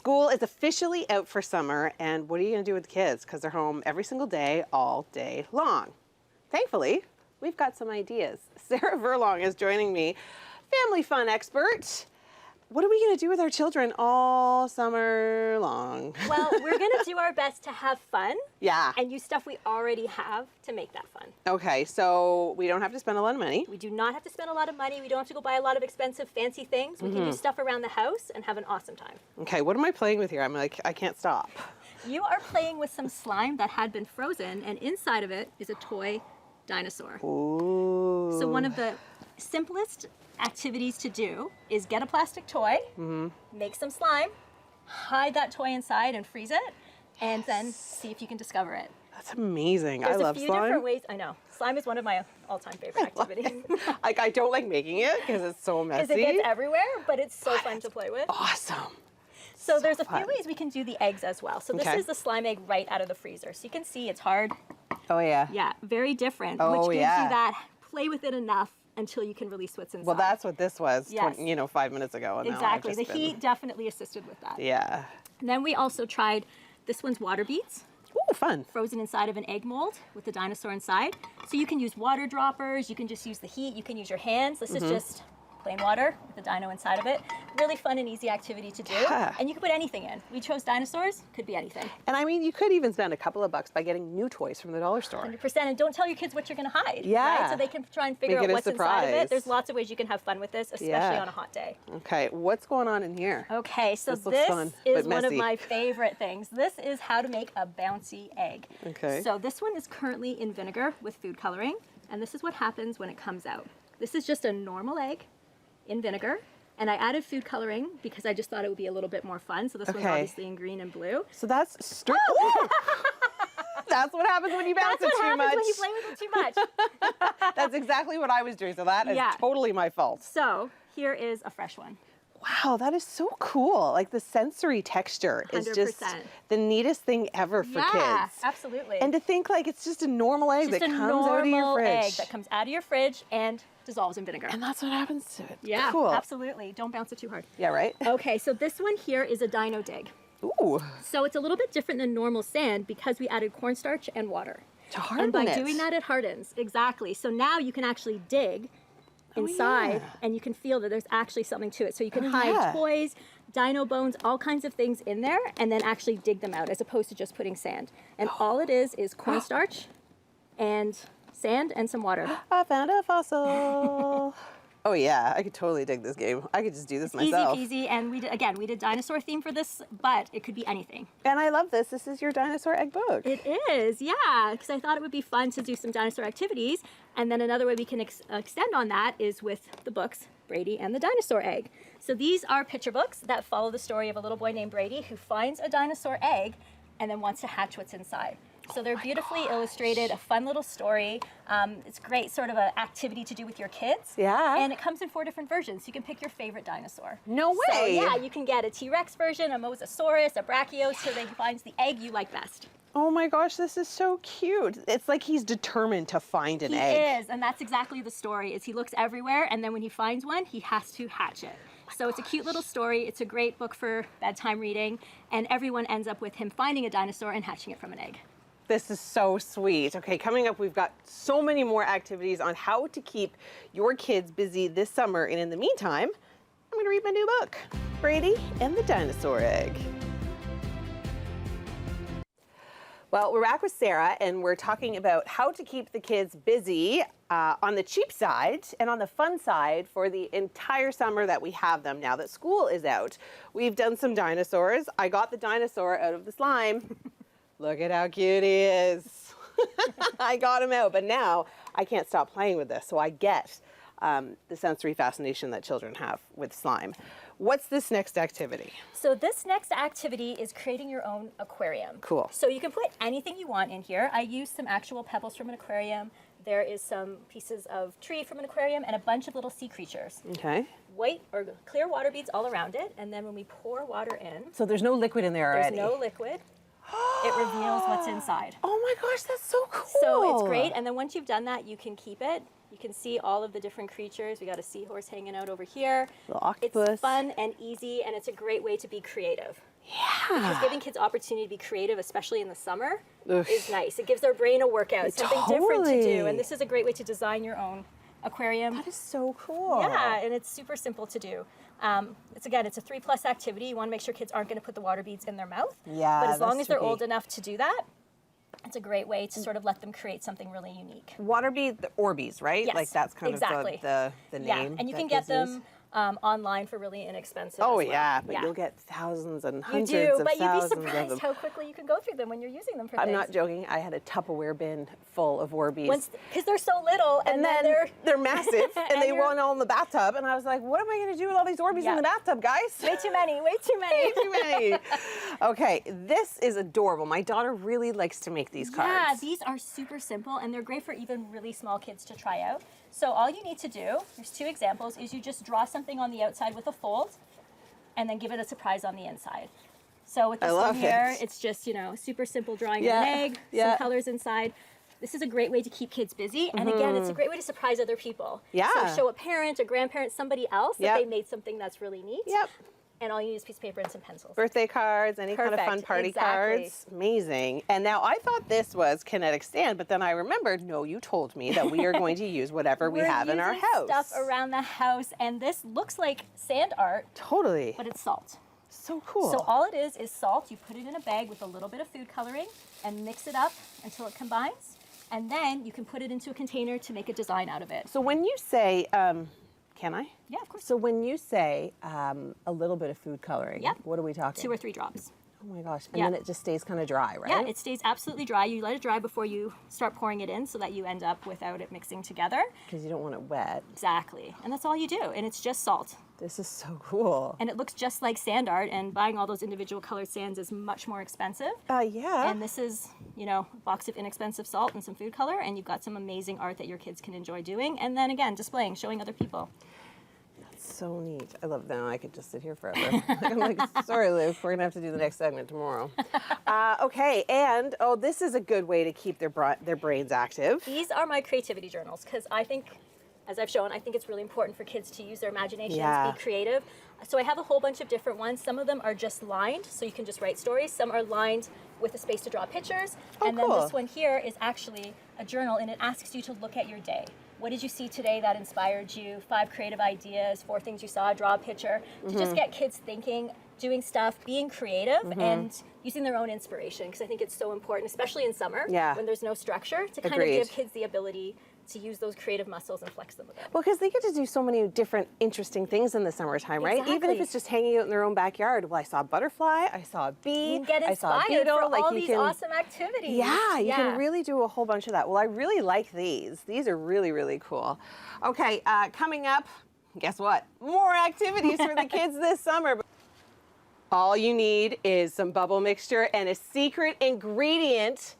School is officially out for summer, and what are you going to do with the kids? Because they're home every single day, all day long. Thankfully, we've got some ideas. Sara Furlong is joining me, family fun expert. What are we going to do with our children all summer long? Well, we're going to do our best to have fun. Yeah. And use stuff we already have to make that fun. Okay, so we don't have to spend a lot of money. We do not have to spend a lot of money. We don't have to go buy a lot of expensive, fancy things. We can do stuff around the house and have an awesome time. Okay, what am I playing with here? I'm like, I can't stop. You are playing with some slime that had been frozen, and inside of it is a toy dinosaur. Ooh. So one of the simplest activities to do is get a plastic toy, make some slime, hide that toy inside and freeze it, and then see if you can discover it. That's amazing. There's I love a few slime. different ways. I know. Slime is one of my all-time favorite activities. Like, I don't like making it because it's so messy. Because it gets everywhere, but it's so fun to play with. Awesome. So there's a fun. few ways we can do the eggs as well. So this is the slime egg right out of the freezer. So you can see it's hard. Oh, yeah. Yeah, very different, Oh, which gives yeah. you that play with it enough until you can release what's inside. Well, that's what this was, Yes. 5 minutes ago. And Exactly. Now The I've just heat definitely assisted with that. Yeah. And then we also tried, this one's water beads, Ooh, fun. frozen inside of an egg mold with the dinosaur inside. So you can use water droppers, you can just use the heat, you can use your hands. This is just plain water with the dino inside of it. Really fun and easy activity to do. Yeah. And you can put anything in. We chose dinosaurs, could be anything. And I mean, you could even spend a couple of bucks by getting new toys from the dollar store. 100%. And don't tell your kids what you're going to hide. Yeah. Right? So they can try and figure Make it out a what's inside of surprise. it. There's lots of ways you can have fun with this, especially Yeah. on a hot day. Okay, what's going on in here? Okay, so This looks fun, is but one of messy. my favorite things. This is how to make a bouncy egg. Okay. So this one is currently in vinegar with food coloring, and this is what happens when it comes out. This is just a normal egg in vinegar, and I added food coloring because I just thought it would be a little bit more fun. So this one's Okay. obviously in green and blue. So that's That's what happens when you bounce That's it what too happens much. when you play with it too much. That's exactly what I was doing. So that is Yeah. totally my fault. So here is a fresh one. Wow, that is so cool. Like the sensory texture is just 100%. the neatest thing ever for Yeah, kids. absolutely. And to think like it's just a normal egg just that a comes out of your normal fridge. egg that comes out of your fridge and dissolves in vinegar. And that's what happens to it. Yeah, Cool. absolutely. Don't bounce it too hard. Yeah, right? Okay, so this one here is a dino dig. Ooh, So it's a little bit different than normal sand because we added cornstarch and water. to harden And by it. doing that, it hardens. Exactly. So now you can actually dig inside yeah. and you can feel that there's actually something to it. So you can Oh, hide yeah. toys, dino bones, all kinds of things in there and then actually dig them out as opposed to just putting sand. And all it is cornstarch and sand and some water. I found a fossil. Oh yeah, I could totally dig this game. I could just do this myself. Easy peasy. And we did dinosaur theme for this, but it could be anything. And I love this. This is your dinosaur egg book. It is, yeah, because I thought it would be fun to do some dinosaur activities. And then another way we can extend on that is with the books, Brady and the Dinosaur Egg. So these are picture books that follow the story of a little boy named Brady who finds a dinosaur egg and then wants to hatch what's inside. So they're beautifully illustrated, a fun little story. It's great sort of an activity to do with your kids. Yeah. And it comes in 4 different versions. You can pick your favorite dinosaur. No way. So yeah, you can get a T-Rex version, a Mosasaurus, a Brachiosaurus, so they finds the egg you like best. Oh my gosh, this is so cute. It's like he's determined to find an egg. He is, and that's exactly the story, is he looks everywhere, and then when he finds one, he has to hatch it. So it's a cute little story. It's a great book for bedtime reading, and everyone ends up with him finding a dinosaur and hatching it from an egg. This is so sweet. Okay, coming up, we've got so many more activities on how to keep your kids busy this summer. And in the meantime, I'm gonna read my new book, Brady and the Dinosaur Egg. Well, we're back with Sara, and we're talking about how to keep the kids busy on the cheap side and on the fun side for the entire summer that we have them now that school is out. We've done some dinosaurs. I got the dinosaur out of the slime. Look at how cute he is. I got him out, but now I can't stop playing with this, so I get the sensory fascination that children have with slime. What's this next activity? So this next activity is creating your own aquarium. Cool. So you can put anything you want in here. I used some actual pebbles from an aquarium. There is some pieces of tree from an aquarium and a bunch of little sea creatures. Okay. White or clear water beads all around it, and then when we pour water in, So there's no liquid in there there's already? no liquid. It reveals what's inside. Oh my gosh, that's so cool. So it's great, and then once you've done that, you can keep it. You can see all of the different creatures. We got a seahorse hanging out over here. Little octopus. It's fun and easy, and it's a great way to be creative. Yeah. Because giving kids opportunity to be creative, especially in the summer, Oof. is nice. It gives their brain a workout, something different to do. Totally. And this is a great way to design your own aquarium. That is so cool. Yeah, and it's super simple to do. It's a 3+ activity. You want to make sure kids aren't going to put the water beads in their mouth. Yeah, But as long that's as they're tricky. old enough to do that, it's a great way to sort of let them create something really unique. Water bead, the Orbeez, right? Yes, Like that's kind exactly. of the name. Yeah, and you that can get kids use. them online for really inexpensive. Oh as well. yeah, but you'll get thousands and You hundreds do, of but you'd be thousands of surprised them. how quickly you can go through them when you're using them for I'm things. not joking. I had a Tupperware bin full of Orbeez. Because they're so little, and then they're massive, and and they you're- went all in the bathtub, and I was like, what am I going to do with all these Orbeez Yeah. in the bathtub, guys? way too many, way too many. Too many. Okay, this is adorable. My daughter really likes to make these cards. Yeah, these are super simple, and they're great for even really small kids to try out. So all you need to do, there's 2 examples, is you just draw something on the outside with a fold, and then give it a surprise on the inside. So with this love one here, it. it's just, super simple drawing Yeah, of an egg, yeah. some colors inside. This is a great way to keep kids busy, and again, it's a great way to surprise other people. Yeah. So show a parent, a grandparent, somebody else that Yep. they made something that's really neat. Yep. And all you need is a piece of paper and some pencils. Birthday cards, any kind of fun Perfect, party exactly. cards. Amazing. And now I thought this was kinetic stand, but then I remembered, no, you told me that we are going to use whatever we We're have in our using house. stuff around the house, and this looks like sand art, Totally. but it's salt. So cool. So all it is salt. You put it in a bag with a little bit of food coloring and mix it up until it combines. And then you can put it into a container to make a design out of it. So when you say, can I? Yeah, of course. So when you say a little bit of food coloring, Yep. what are we talking? 2 or 3 drops. Oh my gosh. And Yeah. then it just stays kind of dry, right? Yeah, it stays absolutely dry. You let it dry before you start pouring it in so that you end up without it mixing together. Because you don't want it wet. Exactly. And that's all you do. And it's just salt. This is so cool. And it looks just like sand art, and buying all those individual colored sands is much more expensive. Yeah. And this is, a box of inexpensive salt and some food color, and you've got some amazing art that your kids can enjoy doing. And then again, displaying, showing other people. So neat. I love that. I could just sit here forever. I'm like, sorry, Luke, we're going to have to do the next segment tomorrow. Okay, and, this is a good way to keep their brains active. These are my creativity journals because I think, as I've shown, I think it's really important for kids to use their imaginations, Yeah. be creative. So I have a whole bunch of different ones. Some of them are just lined, so you can just write stories. Some are lined with a space to draw pictures. And then cool. this one here is actually a journal, and it asks you to look at your day. What did you see today that inspired you? 5 creative ideas, 4 things you saw, draw a picture. To just get kids thinking, doing stuff, being creative, and using their own inspiration, because I think it's so important, especially in summer, Yeah. when there's no structure, to kind Agreed. of give kids the ability to use those creative muscles and flex them a bit. Well, because they get to do so many different interesting things in the summertime, right? Even if Exactly. it's just hanging out in their own backyard. Well, I saw a butterfly, I saw a bee, You can get I saw a inspired beetle. for all you these can, awesome activities. Yeah, you can really do a whole bunch of that. Well, I really like these. These are really, really cool. Okay, coming up, guess what? More activities for the kids this summer. All you need is some bubble mixture and a secret ingredient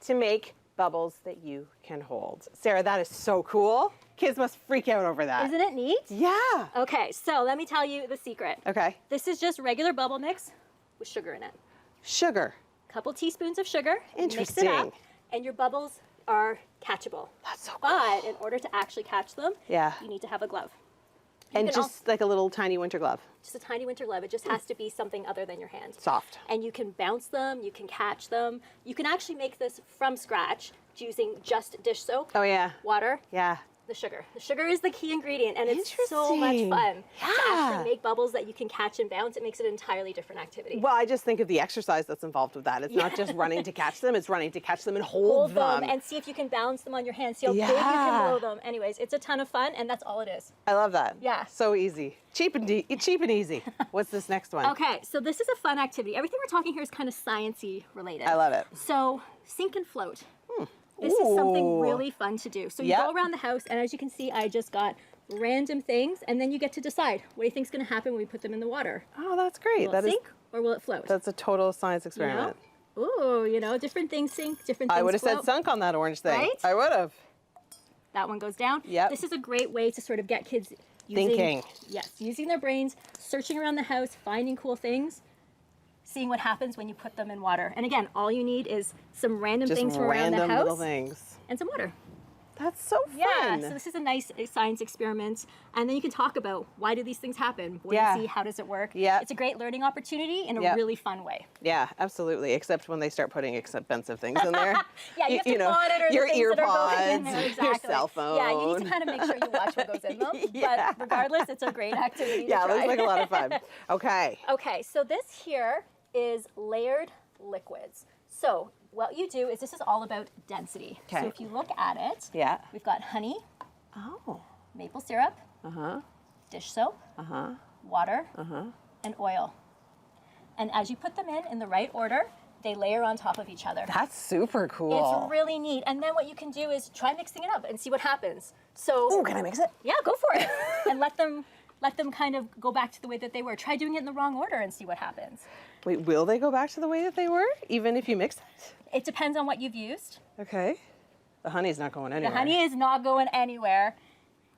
to make bubbles that you can hold. Sarah, that is so cool. Kids must freak out over that. Isn't it neat? Yeah. Okay, so let me tell you the secret. Okay. This is just regular bubble mix with sugar in it. Sugar. Couple teaspoons of sugar. Mix it Interesting. up, and your bubbles are catchable. That's so cool. But in order to actually catch them, Yeah. you need to have a glove. You And can just like a little tiny winter glove. just a tiny winter glove. It just has to be something other than your hand. Soft. And you can bounce them, you can catch them. You can actually make this from scratch using just dish soap, Oh, yeah. water, Yeah. the sugar. The sugar is the key ingredient, and it's so much Interesting. fun to Yeah. actually make bubbles that you can catch and bounce. It makes it an entirely different activity. Well, I just think of the exercise that's involved with that. It's not just running to catch them, it's running to catch them and hold them. and see if you can balance them on your hand. See how big you Yeah. can blow them. Anyways, it's a ton of fun, and that's all it is. I love that. Yeah. So easy. Cheap and easy. What's this next one? Okay, so this is a fun activity. Everything we're talking here is kind of science-y related. I love it. So sink and float. This is something Ooh. really fun to do. So you Yep. go around the house, and as you can see, I just got random things, and then you get to decide what do you think is going to happen when we put them in the water. Oh, that's great. Will That it is sink or will it float? that's a total science You experiment. know? Ooh, different things sink, different things I would have said float. sunk on that orange thing. Right? I would have. That one goes down. Yep. This is a great way to sort of get kids using, Thinking. Yes, using their brains, searching around the house, finding cool things, seeing what happens when you put them in water. And again, all you need is some random Just things from around random the little house things. and some water. That's so fun. Yeah, so this is a nice science experiment. And then you can talk about why do these things happen? What do you see? How does it work? Yeah. It's a great learning opportunity in a really fun way. Yeah, absolutely. Except when they start putting expensive things in there. Yeah, you have to monitor your the things that are going in earpods, there. Exactly. your cell phone. Yeah, you need to kind of make sure you watch what goes in them. But regardless, it's a great activity to try. Looks like a lot of fun. Okay. Okay, so this here is layered liquids. So what you do is this is all about density. Okay. So if you look at it, we've got honey, maple syrup, dish soap, water, and oil. And as you put them in the right order, they layer on top of each other. That's super cool. It's really neat. And then what you can do is try mixing it up and see what happens. So, ooh, can I mix it? Yeah, go for it. And let them kind of go back to the way that they were. Try doing it in the wrong order and see what happens. Wait, will they go back to the way that they were, even if you mix it? It depends on what you've used. Okay. The honey's not going anywhere. The honey is not going anywhere.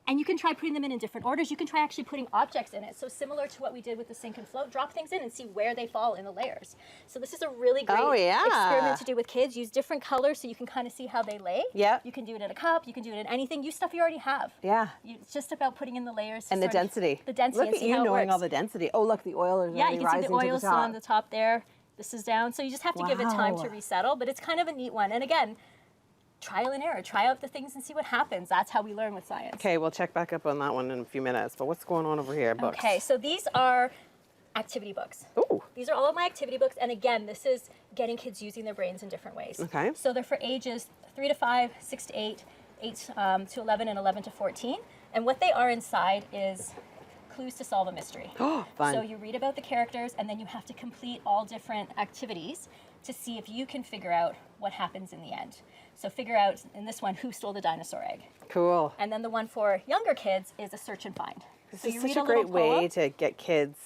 And you can try putting them in different orders. You can try actually putting objects in it. So similar to what we did with the sink and float, drop things in and see where they fall in the layers. So this is a really great experiment to do with kids. Use different colors so you can kind of see how they lay. Yeah. You can do it in a cup. You can do it in anything. Use stuff you already have. Yeah. It's just about putting in the layers. And the density. The density. Look at you knowing all the density. Oh, look, the oil is you can rising see the oil still on to the top. the top there. This is down. So you just have to give it time to resettle. But it's kind of a neat one. And again, trial and error. Try out the things and see what happens. That's how we learn with science. Okay, we'll check back up on that one in a few minutes. But what's going on over here? Books. Okay, so these are activity books. Ooh. These are all of my activity books. And again, this is getting kids using their brains in different ways. Okay. So they're for ages 3 to 5, 6 to 8, 8 to 11, and 11 to 14. And what they are inside is clues to solve a mystery. Oh, fun. So you read about the characters, and then you have to complete all different activities to see if you can figure out what happens in the end. So figure out, in this one, who stole the dinosaur egg. Cool. And then the one for younger kids is a search and find. This is such a great way to get kids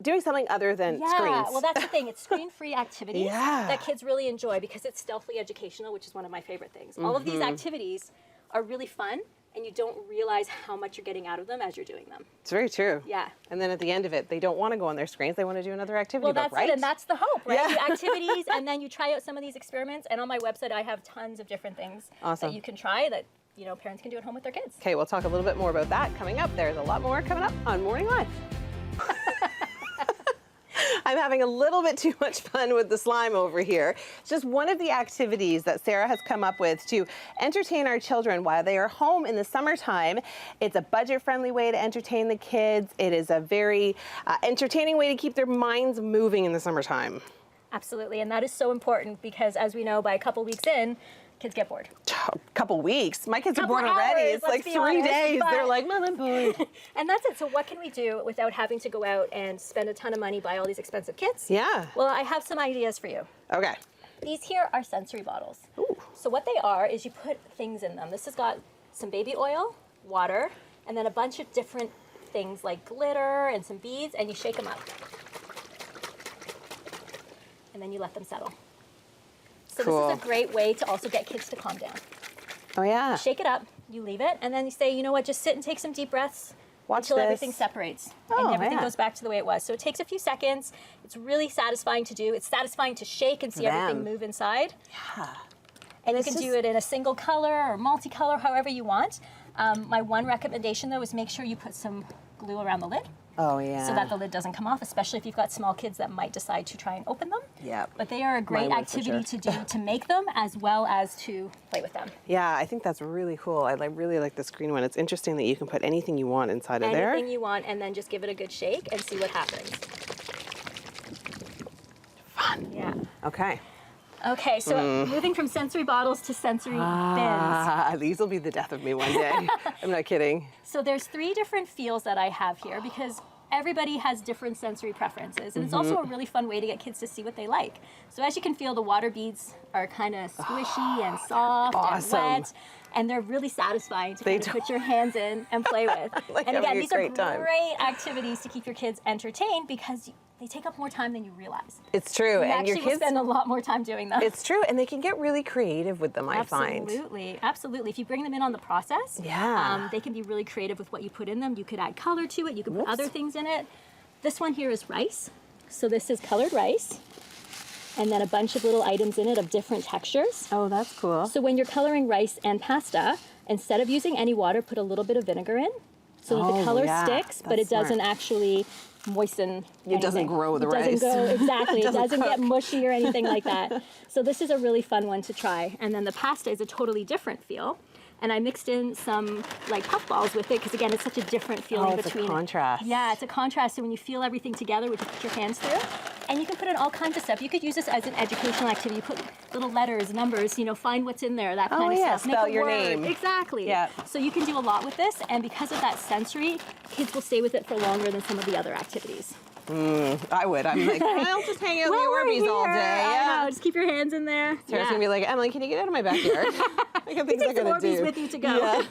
doing something other than screens. Well, that's the thing. It's screen-free activities Yeah. that kids really enjoy because it's stealthily educational, which is one of my favorite things. All of these activities are really fun, and you don't realize how much you're getting out of them as you're doing them. It's very true. Yeah. And then at the end of it, they don't want to go on their screens. They want to do another activity Well, book, that's right? it, and that's the hope, right? Yeah. You activities, and then you try out some of these experiments. And on my website, I have tons of different things that you can try that parents can do at home with their kids. Okay, we'll talk a little bit more about that coming up. There's a lot more coming up on Morning Live. I'm having a little bit too much fun with the slime over here. It's just one of the activities that Sarah has come up with to entertain our children while they are home in the summertime. It's a budget-friendly way to entertain the kids. It is a very entertaining way to keep their minds moving in the summertime. Absolutely, and that is so important because, as we know, by a couple weeks in, kids get bored. A couple weeks. My kids are bored Couple already. hours, It's like let's be 3 honest, days. but- They're like, Mom, I'm bored. And that's it. So what can we do without having to go out and spend a ton of money, buy all these expensive kits? Yeah. Well, I have some ideas for you. Okay. These here are sensory bottles. Ooh. So what they are is you put things in them. This has got some baby oil, water, and then a bunch of different things like glitter and some beads, and you shake them up. And then you let them settle. So Cool. this is a great way to also get kids to calm down. Oh, yeah. Shake it up, you leave it, and then you say, you know what, just sit and take some deep breaths until this. everything separates Oh, and everything yeah. goes back to the way it was. So it takes a few seconds. It's really satisfying to do. It's satisfying to shake and see everything move inside. Yeah. And you can do it in a single color or multicolor, however you want. My one recommendation, though, is make sure you put some glue around the lid. Oh, yeah. So that the lid doesn't come off, especially if you've got small kids that might decide to try and open them. Yep. But they are a great Mine would for activity sure. to do to make them as well as to play with them. Yeah, I think that's really cool. I really like the screen one. It's interesting that you can put anything you want inside of there. Anything you want, and then just give it a good shake and see what happens. Fun. Yeah. Okay. Okay, so moving from sensory bottles to sensory bins. Ah, these will be the death of me one day. I'm not kidding. So there's 3 different feels that I have here because everybody has different sensory preferences, and it's also a really fun way to get kids to see what they like. So as you can feel, the water beads are kind of squishy and soft awesome. and wet, and they're really satisfying to kind of put your hands in and play with. Like and having again, a these are great time. great activities to keep your kids entertained because they take up more time than you realize. It's true. You And actually your will kids, spend a lot more time doing them. it's true. And they can get really creative with them, I find. Absolutely, absolutely. If you bring them in on the process, they can be really creative with what you put in them. You could add color to it. You could put other things in it. This one here is rice. So this is colored rice. and then a bunch of little items in it of different textures. Oh, that's cool. So when you're coloring rice and pasta, instead of using any water, put a little bit of vinegar in so that the color sticks, but it doesn't actually moisten anything. It doesn't grow the rice. It doesn't go, exactly. It doesn't cook. get mushy or anything like that. So this is a really fun one to try. And then the pasta is a totally different feel. And I mixed in some like puffballs with it because again, it's such a different feeling between. It's a contrast. Yeah, it's a contrast. So when you feel everything together, which you put your hands through, and you can put in all kinds of stuff. You could use this as an educational activity. You put little letters, numbers, you know, find what's in there, that kind of stuff. Spell Make a your word. name. Exactly. Yeah. So you can do a lot with this, and because of that sensory, kids will stay with it for longer than some of the other activities. I would. I'm like, I'll just hang out in the Well, we're Orbeez all here. day. I know, just keep your hands in there. Sarah's gonna be like, Emily, can you get out of my backyard? I got things I Take some gotta Orbeez do. with you to go. Yeah.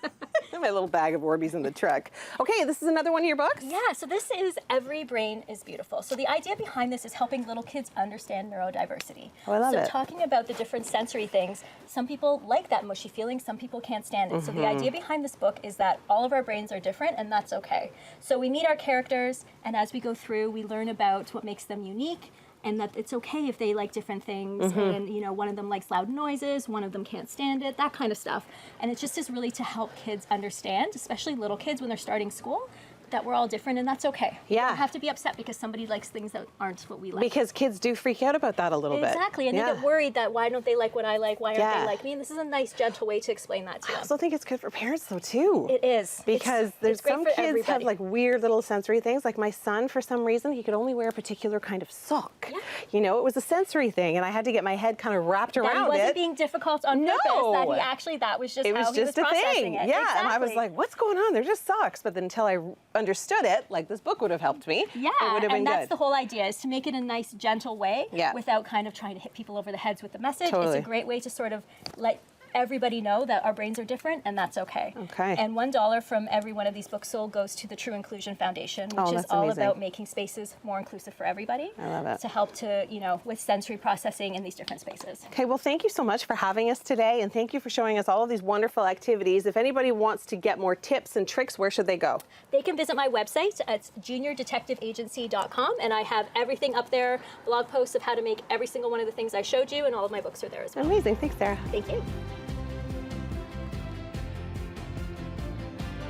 I have my little bag of Orbeez in the truck. Okay, this is another one of your books? Yeah, so this is Every Brain is Beautiful. So the idea behind this is helping little kids understand neurodiversity. Oh, I love it. So talking about the different sensory things, some people like that mushy feeling, some people can't stand it. So the idea behind this book is that all of our brains are different and that's okay. So we meet our characters, and as we go through, we learn about what makes them unique, and that it's okay if they like different things, and you know, one of them likes loud noises, one of them can't stand it, that kind of stuff. And it just is really to help kids understand, especially little kids when they're starting school, that we're all different and that's okay. You Yeah. don't have to be upset because somebody likes things that aren't what we like. Because kids do freak out about that a little bit. Exactly, and they get worried that why don't they like what I like, why aren't Yeah. they like me? And this is a nice, gentle way to explain that to I them. also think it's good for parents though too. It is. Because there's it's great some for kids have everybody. like weird little sensory things. Like my son, for some reason, he could only wear a particular kind of sock. Yeah. You know, it was a sensory thing, and I had to get my head kind of wrapped That around he wasn't it. being difficult on purpose, that he actually, that was just It how was he was just a processing thing. it. Yeah, and I was Exactly. like, what's going on? They're just socks. But then until I understood it, like this book would have helped me. Yeah, it would have been and that's good. the whole idea, is to make it a nice, gentle way without kind of trying to hit people over the heads with the message. Totally. It's a great way to sort of let everybody know that our brains are different and that's okay. Okay. And $1 from every one of these books sold goes to the True Inclusion Foundation, which is that's all amazing. about making spaces more inclusive for everybody. I love it. To help to, you know, with sensory processing in these different spaces. Okay, well, thank you so much for having us today, and thank you for showing us all of these wonderful activities. If anybody wants to get more tips and tricks, where should they go? They can visit my website at juniordetectiveagency.com, and I have everything up there, blog posts of how to make every single one of the things I showed you, and all of my books are there as well. Amazing. Thanks, Sarah. Thank you.